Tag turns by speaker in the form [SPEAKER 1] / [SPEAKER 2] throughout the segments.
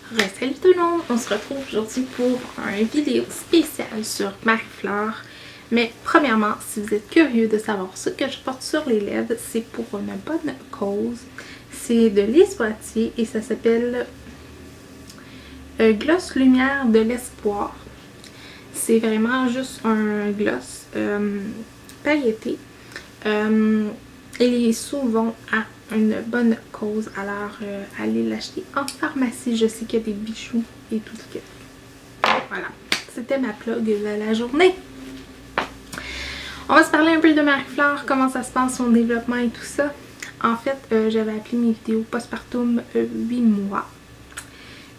[SPEAKER 1] Salut tout le monde, on se retrouve aujourd'hui pour une vidéo spéciale sur Marie-Fleur. Mais premièrement, si vous êtes curieux de savoir ce que je porte sur les lèvres, c'est pour une bonne cause. C'est de Lise Boîtier et ça s'appelle Gloss Lumière de l'Espoir. C'est vraiment juste un gloss pailleté. Et les sous vont à une bonne cause, alors allez l'acheter en pharmacie. Je sais qu'il y a des bijoux et tout ce qu'il y a. Voilà, c'était ma plug de la journée. On va se parler un peu de Marie-Fleur, comment ça se passe, son développement et tout ça. En fait, j'avais appelé mes vidéos postpartum 8 mois.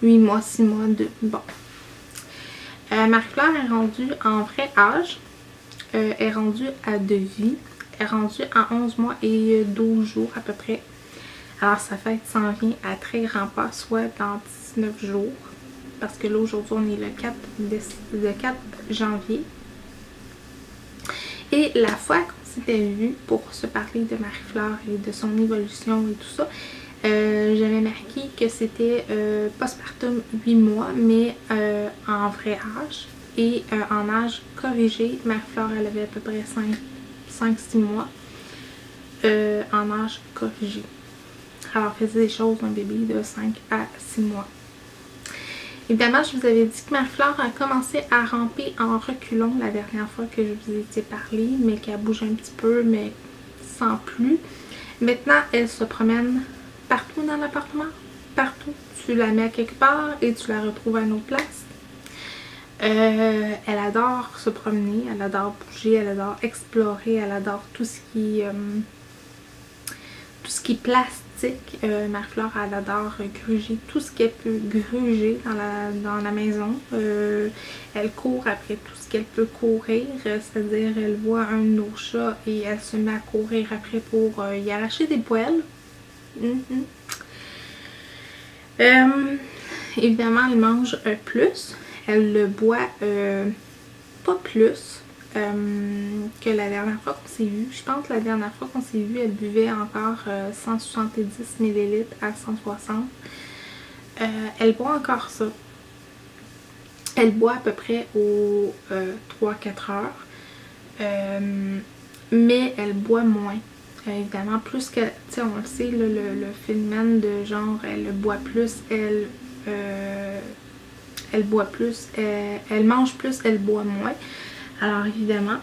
[SPEAKER 1] 8 mois, 6 mois, bon. Marie-Fleur est rendue en vrai âge. Est rendue à 2 vies. Est rendue à 11 mois et 12 jours à peu près. Alors sa fête s'en vient à très grand pas, soit dans 19 jours. Parce que là aujourd'hui on est le 4 janvier. Et la fois qu'on s'était vu pour se parler de Marie-Fleur et de son évolution et tout ça, j'avais marqué que c'était postpartum 8 mois, mais en vrai âge. Et en âge corrigé, Marie-Fleur elle avait à peu près 5-6 mois en âge corrigé. Alors, faisait des choses d'un bébé de 5 à 6 mois. Évidemment, je vous avais dit que Marie-Fleur a commencé à ramper en reculons la dernière fois que je vous ai parlé, mais qu'elle bouge un petit peu, mais sans plus. Maintenant, elle se promène partout dans l'appartement, partout. Tu la mets quelque part et tu la retrouves à une autre place. Elle adore se promener, elle adore bouger, elle adore explorer, elle adore tout ce qui est plastique. Marie-Fleur, elle adore gruger tout ce qu'elle peut gruger dans la maison. Elle court après tout ce qu'elle peut courir, c'est-à-dire elle voit un de nos chats et elle se met à courir après pour y arracher des poils. Évidemment, elle mange plus. Elle le boit pas plus que la dernière fois qu'on s'est vu. Je pense que la dernière fois qu'on s'est vu, elle buvait encore 170 ml à 160. Elle boit encore ça. Elle boit à peu près aux 3-4 heures. Mais elle boit moins. Évidemment, plus que, tu sais, on le sait, le phénomène de genre, elle boit plus, elle boit plus, elle mange plus, elle boit moins. Alors évidemment,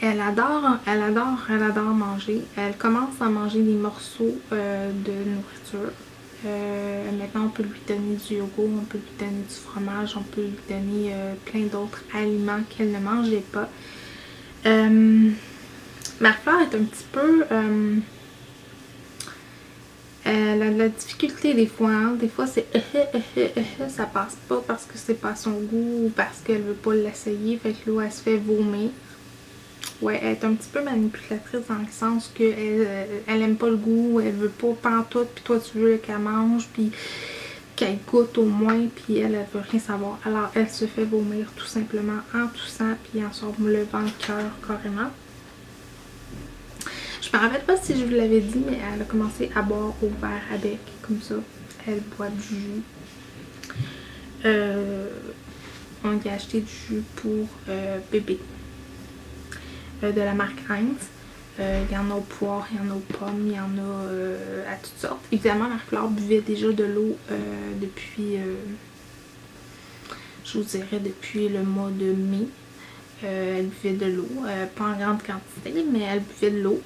[SPEAKER 1] elle adore manger. Elle commence à manger des morceaux de nourriture. Maintenant, on peut lui donner du yogourt, on peut lui donner du fromage, on peut lui donner plein d'autres aliments qu'elle ne mangeait pas. Marie-Fleur est un petit peu... elle a de la difficulté des fois, hein. Des fois c'est ça passe pas parce que c'est pas son goût ou parce qu'elle veut pas l'essayer, fait que là elle se fait vomir. Ouais, elle est un petit peu manipulatrice dans le sens que elle aime pas le goût, elle veut pas pantoute, puis toi tu veux qu'elle mange, puis qu'elle goûte au moins, puis elle veut rien savoir. Alors elle se fait vomir tout simplement en toussant, puis en se levant le cœur carrément. Je me rappelle pas si je vous l'avais dit, mais elle a commencé à boire au verre à bec, comme ça. Elle boit du jus. On lui a acheté du jus pour bébé. De la marque Heinz. Il y en a aux poires, il y en a aux pommes, il y en a à toutes sortes. Évidemment, Marie-Fleur buvait déjà de l'eau depuis, je vous dirais, depuis le mois de mai. Elle buvait de l'eau, pas en grande quantité, mais elle buvait de l'eau.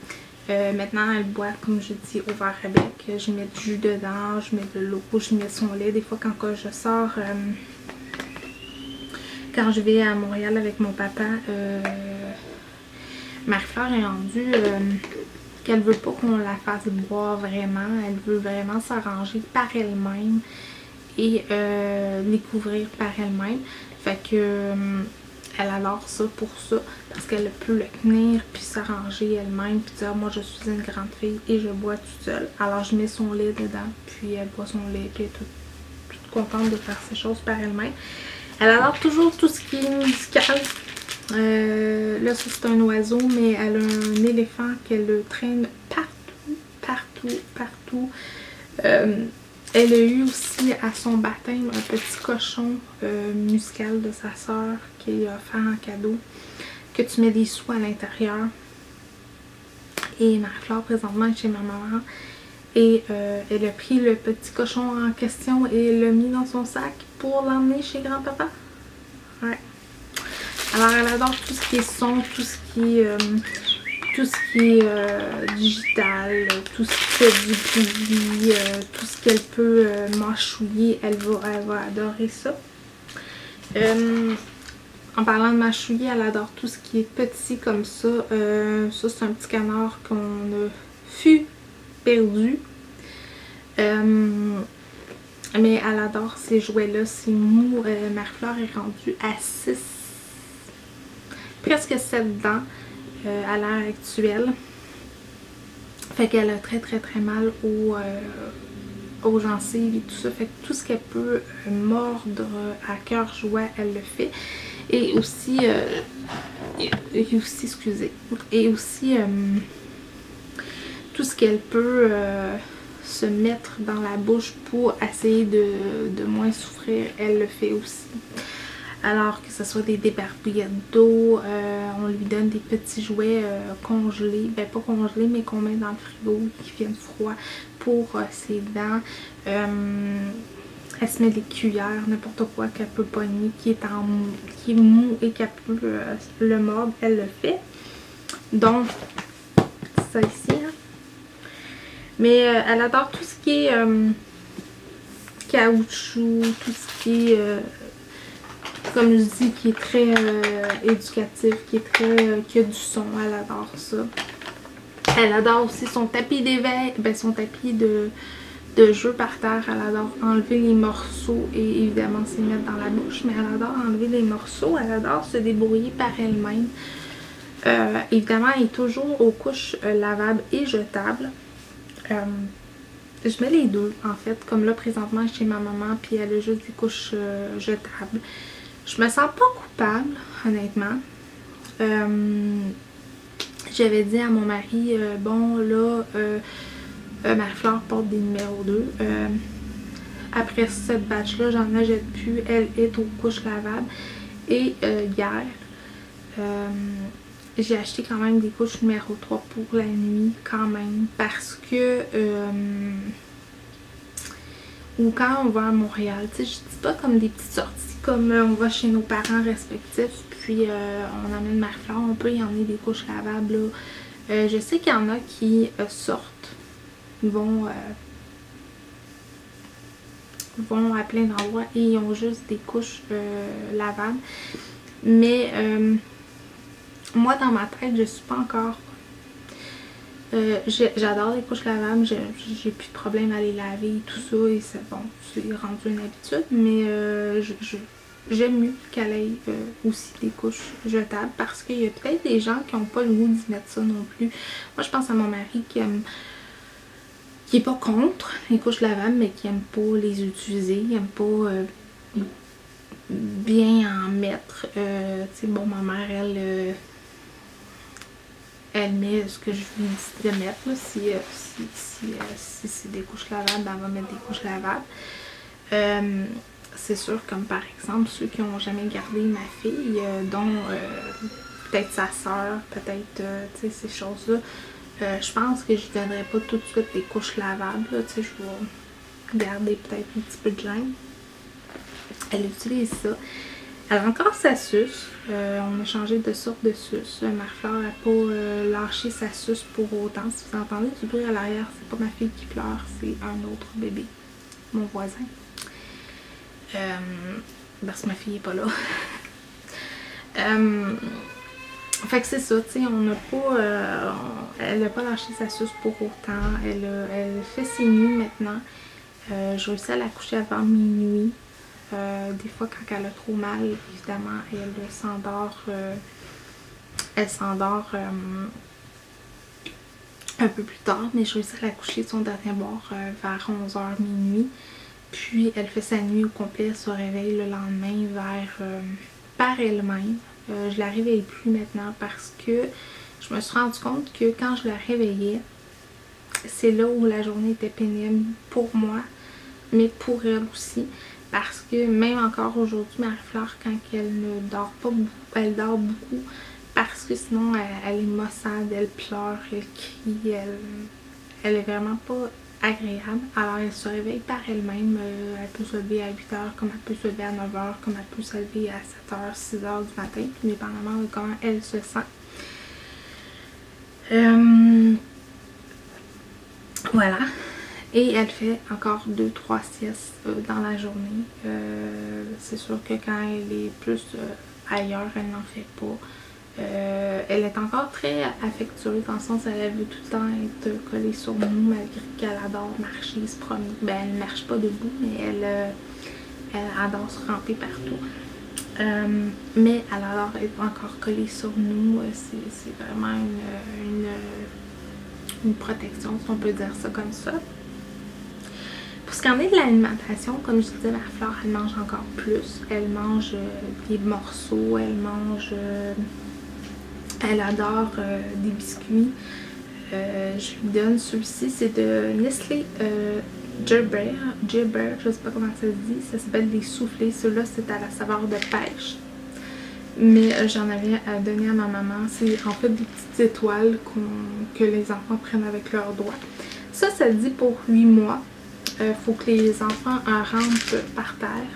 [SPEAKER 1] Maintenant, elle boit, comme je dis, au verre à bec. Je mets du jus dedans, je mets de l'eau, je mets son lait. Des fois, quand je sors, quand je vais à Montréal avec mon papa, Marie-Fleur est rendue qu'elle veut pas qu'on la fasse boire vraiment. Elle veut vraiment s'arranger par elle-même et découvrir par elle-même. Fait que... elle adore ça pour ça, parce qu'elle peut le tenir, puis s'arranger elle-même, puis dire moi je suis une grande fille et je bois toute seule. Alors je mets son lait dedans, puis elle boit son lait, puis elle est toute contente de faire ces choses par elle-même. Elle adore toujours tout ce qui est musical. Là ça c'est un oiseau, mais elle a un éléphant qu'elle le traîne partout. Elle a eu aussi à son baptême un petit cochon musical de sa sœur qu'elle a offert en cadeau, que tu mets des sous à l'intérieur. Et Marie-Flore présentement est chez ma maman. Et elle a pris le petit cochon en question et l'a mis dans son sac pour l'emmener chez grand-papa. Ouais. Alors elle adore tout ce qui est son, tout ce qui est digital, tout ce qui fait du bruit, tout ce qu'elle peut mâchouiller, elle va adorer ça. En parlant de mâchouiller, elle adore tout ce qui est petit comme ça. Ça, c'est un petit canard qu'on a fut perdu. Mais elle adore ces jouets-là. C'est mou. Marie-Flore est rendue à 6, presque 7 dents à l'heure actuelle. Fait qu'elle a très très très mal aux gencives et tout ça. Fait que tout ce qu'elle peut mordre à cœur joie, elle le fait. Et aussi, tout ce qu'elle peut se mettre dans la bouche pour essayer de moins souffrir, elle le fait aussi. Alors que ce soit des débarbouillettes d'eau, on lui donne des petits jouets congelés, ben pas congelés mais qu'on met dans le frigo qui viennent froid pour ses dents. Elle se met des cuillères, n'importe quoi qu'elle peut pogner, qui est mou et qu'elle peut le mordre, elle le fait. Donc, ça ici. Hein. Mais elle adore tout ce qui est caoutchouc, tout ce qui est, comme je dis, qui est très éducatif, qui a du son. Elle adore ça. Elle adore aussi son tapis d'éveil, ben son tapis de jeu par terre. Elle adore enlever les morceaux et évidemment s'y mettre dans la bouche, mais elle adore enlever les morceaux. Elle adore se débrouiller par elle-même. Évidemment, elle est toujours aux couches lavables et jetables. Je mets les deux en fait, comme là présentement chez ma maman, puis elle a juste des couches jetables. Je me sens pas coupable, honnêtement. J'avais dit à mon mari, bon là, Marie-Flore porte des numéros 2. Après cette batch-là, j'en achète plus. Elle est aux couches lavables. Et hier, j'ai acheté quand même des couches numéro 3 pour la nuit, quand même. Parce que, ou quand on va à Montréal, tu sais, je dis pas comme des petites sorties, comme on va chez nos parents respectifs, puis on amène Marie-Flore, on peut y emmener des couches lavables, là. Je sais qu'il y en a qui sortent. Vont à plein d'endroits et ils ont juste des couches lavables. Mais moi, dans ma tête, je suis pas encore... j'adore les couches lavables, j'ai plus de problème à les laver et tout ça. Et c'est bon, c'est rendu une habitude. Mais j'aime mieux qu'elle ait aussi des couches jetables parce qu'il y a peut-être des gens qui n'ont pas le goût d'y mettre ça non plus. Moi, je pense à mon mari qui est pas contre les couches lavables, mais qui aime pas les utiliser, qui aime pas bien en mettre. Tu sais, bon, ma mère, elle met ce que je lui dis de mettre. Là. Si c'est des couches lavables, ben, elle va mettre des couches lavables. C'est sûr, comme par exemple, ceux qui n'ont jamais gardé ma fille, dont peut-être sa soeur, peut-être, tu sais, ces choses-là. Je pense que je ne donnerai pas tout de suite des couches lavables. Tu sais, je vais garder peut-être un petit peu de gêne. Elle utilise ça. Elle a encore sa suce. On a changé de sorte de suce. Marie-Flore n'a pas lâché sa suce pour autant. Si vous entendez du bruit à l'arrière, c'est pas ma fille qui pleure, c'est un autre bébé. Mon voisin. Parce que ma fille n'est pas là. Fait que c'est ça, tu sais, on n'a pas... elle n'a pas lâché sa suce pour autant. Elle fait ses nuits maintenant. Je réussis à la coucher avant minuit. Des fois, quand elle a trop mal, évidemment, elle s'endort. Elle s'endort un peu plus tard, mais je réussis à la coucher son dernier boire vers 11h minuit. Puis, elle fait sa nuit au complet. Elle se réveille le lendemain par elle-même. Je la réveille plus maintenant parce que je me suis rendu compte que quand je la réveillais, c'est là où la journée était pénible pour moi, mais pour elle aussi. Parce que même encore aujourd'hui, Marie-Fleur, quand elle ne dort pas beaucoup, elle dort beaucoup. Parce que sinon, elle est maussade, elle pleure, elle crie, elle est vraiment pas agréable. Alors, elle se réveille par elle-même. Elle peut se lever à 8h, comme elle peut se lever à 9h, comme elle peut se lever à 7h, 6h du matin, tout dépendamment de comment elle se sent. Voilà. Et elle fait encore 2-3 siestes dans la journée. C'est sûr que quand elle est plus ailleurs, elle n'en fait pas. Elle est encore très affectueuse dans le sens où elle veut tout le temps être collée sur nous malgré qu'elle adore marcher, se promener. Ben, elle ne marche pas debout, mais elle adore se ramper partout. Mais elle adore être encore collée sur nous. C'est vraiment une protection, si on peut dire ça comme ça. Pour ce qui en est de l'alimentation, comme je disais, Marie-Fleur, elle mange encore plus. Elle mange des morceaux, elle adore des biscuits. Je lui donne celui-ci, c'est de Nestlé Gerber, je sais pas comment ça se dit. Ça s'appelle des soufflés. Celui-là, c'est à la saveur de pêche. Mais j'en avais donné à ma maman. C'est en fait des petites étoiles que les enfants prennent avec leurs doigts. Ça dit pour 8 mois. Faut que les enfants en rampent par terre.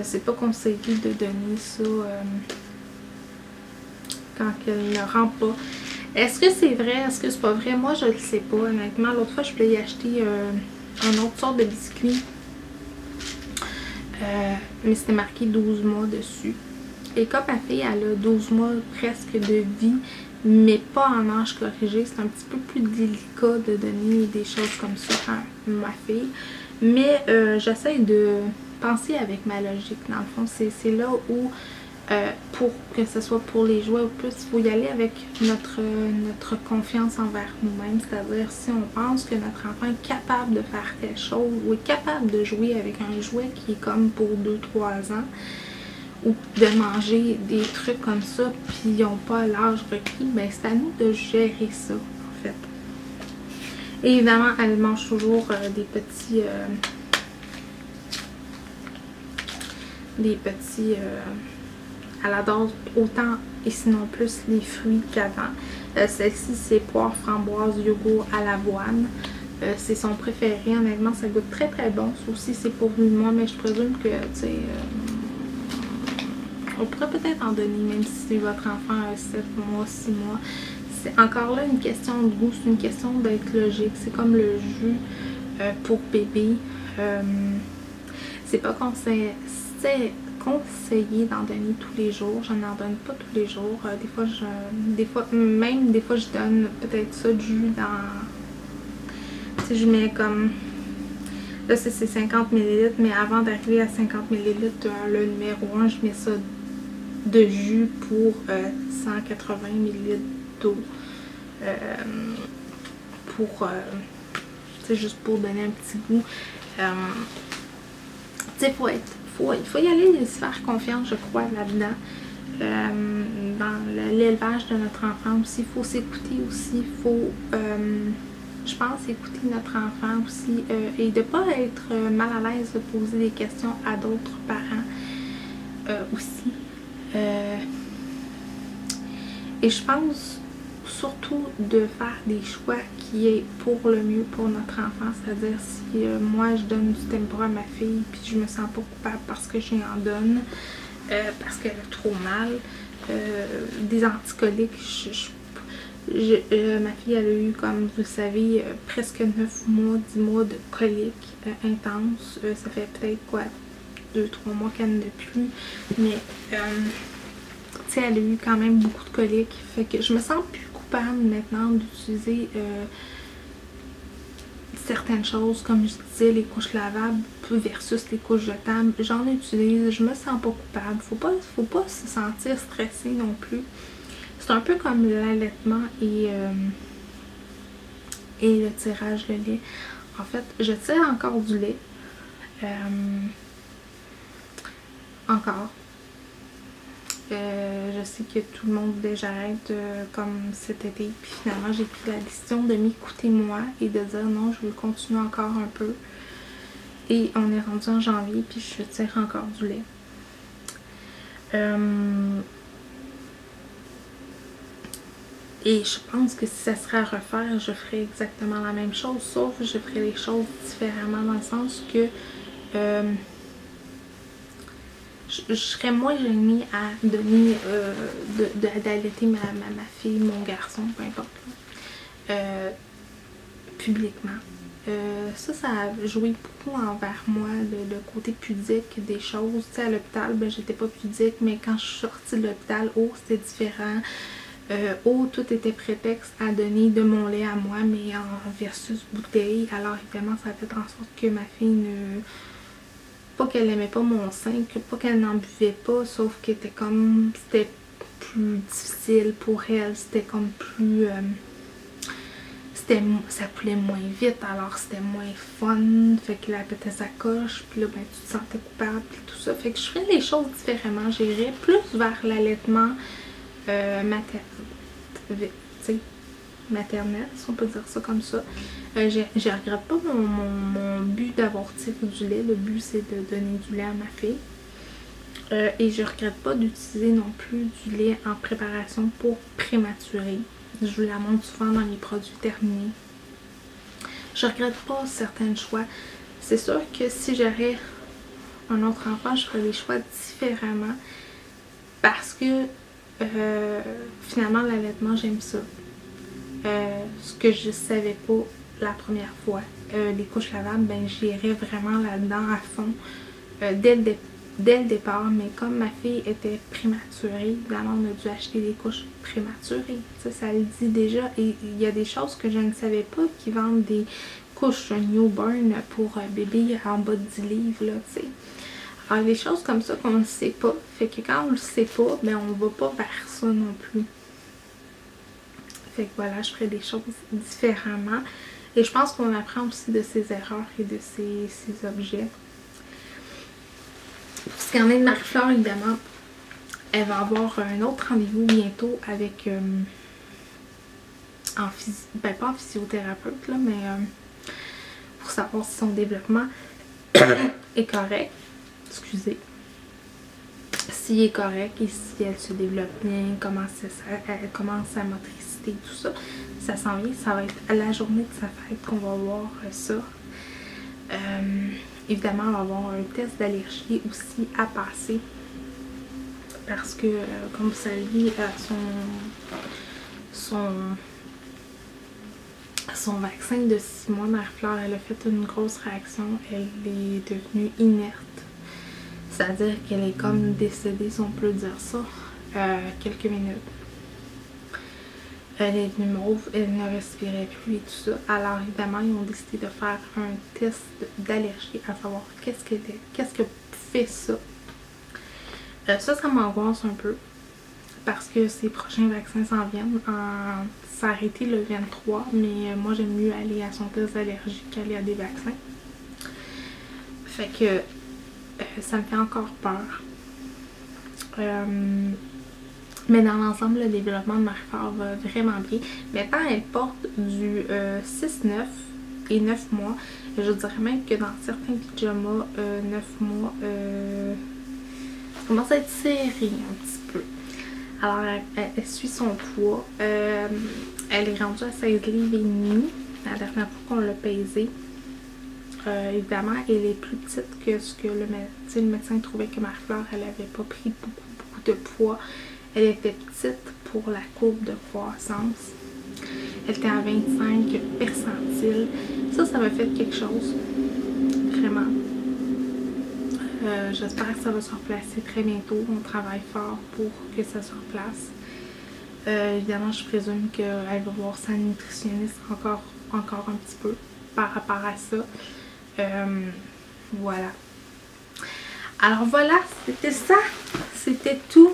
[SPEAKER 1] C'est pas conseillé de donner ça quand ils ne rampent pas. Est-ce que c'est vrai? Est-ce que c'est pas vrai? Moi, je le sais pas, honnêtement. L'autre fois, je voulais y acheter une autre sorte de biscuit. Mais c'était marqué 12 mois dessus. Et comme ma fille, elle a 12 mois presque de vie, mais pas en âge corrigé, c'est un petit peu plus délicat de donner des choses comme ça à ma fille. Mais j'essaie de penser avec ma logique, dans le fond. C'est là où, pour que ce soit pour les jouets ou plus, il faut y aller avec notre confiance envers nous-mêmes. C'est-à-dire, si on pense que notre enfant est capable de faire telle chose ou est capable de jouer avec un jouet qui est comme pour 2-3 ans, ou de manger des trucs comme ça, puis ils n'ont pas l'âge requis, ben c'est à nous de gérer ça, en fait. Et évidemment, elle mange toujours des petits... elle adore autant et sinon plus les fruits qu'avant. Celle-ci, c'est poire, framboise, yogourt à l'avoine. C'est son préféré, honnêtement, ça goûte très très bon. Ça aussi, c'est pour moi, mais je présume que, tu sais... on pourrait peut-être en donner, même si votre enfant a 7 mois, 6 mois. C'est encore là une question de goût, c'est une question d'être logique. C'est comme le jus pour bébé. C'est pas conseillé d'en donner tous les jours. Je n'en donne pas tous les jours. Des fois, je donne peut-être ça du jus dans... Tu sais, je mets comme... Là, c'est 50 ml, mais avant d'arriver à 50 ml, le numéro 1, je mets ça de jus pour 180 ml d'eau. C'est juste pour donner un petit goût. Tu sais, il faut y aller et se faire confiance, je crois, là-dedans. Dans l'élevage de notre enfant aussi, il faut s'écouter aussi, il faut, je pense, écouter notre enfant aussi et de ne pas être mal à l'aise de poser des questions à d'autres parents aussi. Et je pense surtout de faire des choix qui est pour le mieux pour notre enfant. C'est-à-dire si moi je donne du tempura à ma fille puis je me sens pas coupable parce que je lui en donne, parce qu'elle a trop mal, des anticholiques, ma fille elle a eu, comme vous le savez, presque 9 mois, 10 mois de coliques intenses. Ça fait peut-être quoi 2-3 mois qu'elle n'a plus, mais tu sais, elle a eu quand même beaucoup de coliques, fait que je me sens plus coupable maintenant d'utiliser certaines choses, comme je disais, les couches lavables versus les couches jetables. J'en utilise, je me sens pas coupable. Faut pas se sentir stressé non plus. C'est un peu comme l'allaitement et le tirage de lait. En fait, je tire encore du lait. Encore. Je sais que tout le monde voulait que j'arrête comme cet été. Puis finalement, j'ai pris la décision de m'écouter moi et de dire non, je veux continuer encore un peu. Et on est rendu en janvier, puis je tire encore du lait. Et je pense que si ça serait à refaire, je ferais exactement la même chose, sauf que je ferais les choses différemment dans le sens que je serais moins gênée à donner, d'allaiter ma fille, mon garçon, peu importe, publiquement. Ça a joué beaucoup envers moi, le côté pudique des choses. Tu sais, à l'hôpital, ben, j'étais pas pudique, mais quand je suis sortie de l'hôpital, c'était différent. Tout était prétexte à donner de mon lait à moi, mais en versus bouteille. Alors évidemment, ça a fait en sorte que ma fille ne... Pas qu'elle aimait pas mon sein, pas qu'elle n'en buvait pas, sauf que c'était plus difficile pour elle, c'était comme plus... ça coulait moins vite, alors c'était moins fun, fait que là, elle pétait sa coche, puis là, ben, tu te sentais coupable, puis tout ça. Fait que je ferais les choses différemment, j'irais plus vers l'allaitement maternelle, si on peut dire ça comme ça. Je regrette pas mon but d'avoir tiré du lait, le but c'est de donner du lait à ma fille. Et je regrette pas d'utiliser non plus du lait en préparation pour prématurer. Je vous la montre souvent dans les produits terminés. Je regrette pas certains choix. C'est sûr que si j'aurais un autre enfant, je ferais les choix différemment. Parce que finalement, l'allaitement, j'aime ça. Ce que je savais pas la première fois. Les couches lavables, ben j'irais vraiment là-dedans à fond. Dès le départ, mais comme ma fille était prématurée, évidemment on a dû acheter des couches prématurées, ça le dit déjà, et il y a des choses que je ne savais pas, qui vendent des couches newborn pour bébé en bas de 10 livres, là, tu sais. Alors des choses comme ça qu'on ne sait pas, fait que quand on le sait pas, ben on va pas vers ça non plus. Fait que voilà, je ferai des choses différemment, et je pense qu'on apprend aussi de ses erreurs et de ses objets. Pour ce qui en est de Marie-Fleur, évidemment, elle va avoir un autre rendez-vous bientôt avec, pas en physiothérapeute, là, mais pour savoir si son développement est correct. Excusez. S'il est correct et si elle se développe bien, comment sa motricité, tout ça. Ça s'en vient, ça va être à la journée de sa fête qu'on va voir ça. Évidemment, on va avoir un test d'allergie aussi à passer parce que, comme vous savez, son vaccin de 6 mois, Marie-Fleur, elle a fait une grosse réaction. Elle est devenue inerte. C'est-à-dire qu'elle est comme décédée, si on peut dire ça, quelques minutes. Elle est devenue mauve, elle ne respirait plus et tout ça. Alors évidemment, ils ont décidé de faire un test d'allergie à savoir qu'est-ce que fait ça. Ça m'angoisse un peu parce que ces prochains vaccins s'en viennent. Ça a arrêté le 23, mais moi j'aime mieux aller à son test d'allergie qu'aller à des vaccins. Fait que ça me fait encore peur. Mais dans l'ensemble, le développement de Marie-Fleur va vraiment bien. Maintenant, elle porte du 6-9 et 9 mois. Je dirais même que dans certains pyjamas, 9 mois, ça commence à être serré un petit peu. Alors, elle suit son poids. Elle est rendue à 16 livres et demi la dernière fois qu'on l'a pesée. Évidemment, elle est plus petite que ce que le médecin trouvait que Marie-Fleur, elle n'avait pas pris beaucoup de poids. Elle était petite pour la courbe de croissance. Elle était à 25 percentiles. Ça m'a fait quelque chose. Vraiment. J'espère que ça va se replacer très bientôt. On travaille fort pour que ça se replace. Évidemment, je présume qu'elle va voir sa nutritionniste encore un petit peu par rapport à ça. Voilà. Alors voilà, c'était ça. C'était tout.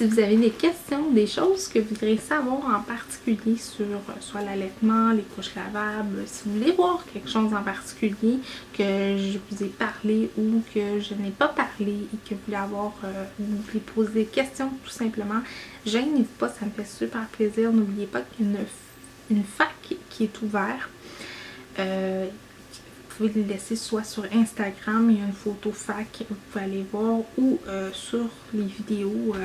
[SPEAKER 1] Si vous avez des questions, des choses que vous voudriez savoir en particulier sur soit l'allaitement, les couches lavables, si vous voulez voir quelque chose en particulier que je vous ai parlé ou que je n'ai pas parlé et que vous voulez avoir, vous voulez poser des questions tout simplement, gênez-vous pas, ça me fait super plaisir. N'oubliez pas qu'il y a une fac qui est ouverte. Vous pouvez le laisser soit sur Instagram, il y a une photo fac, vous pouvez aller voir, ou sur les vidéos,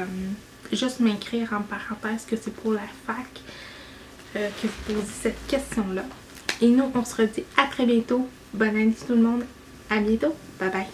[SPEAKER 1] juste m'écrire en parenthèse que c'est pour la fac que vous posez cette question-là. Et nous, on se redit à très bientôt. Bonne année tout le monde. À bientôt. Bye bye.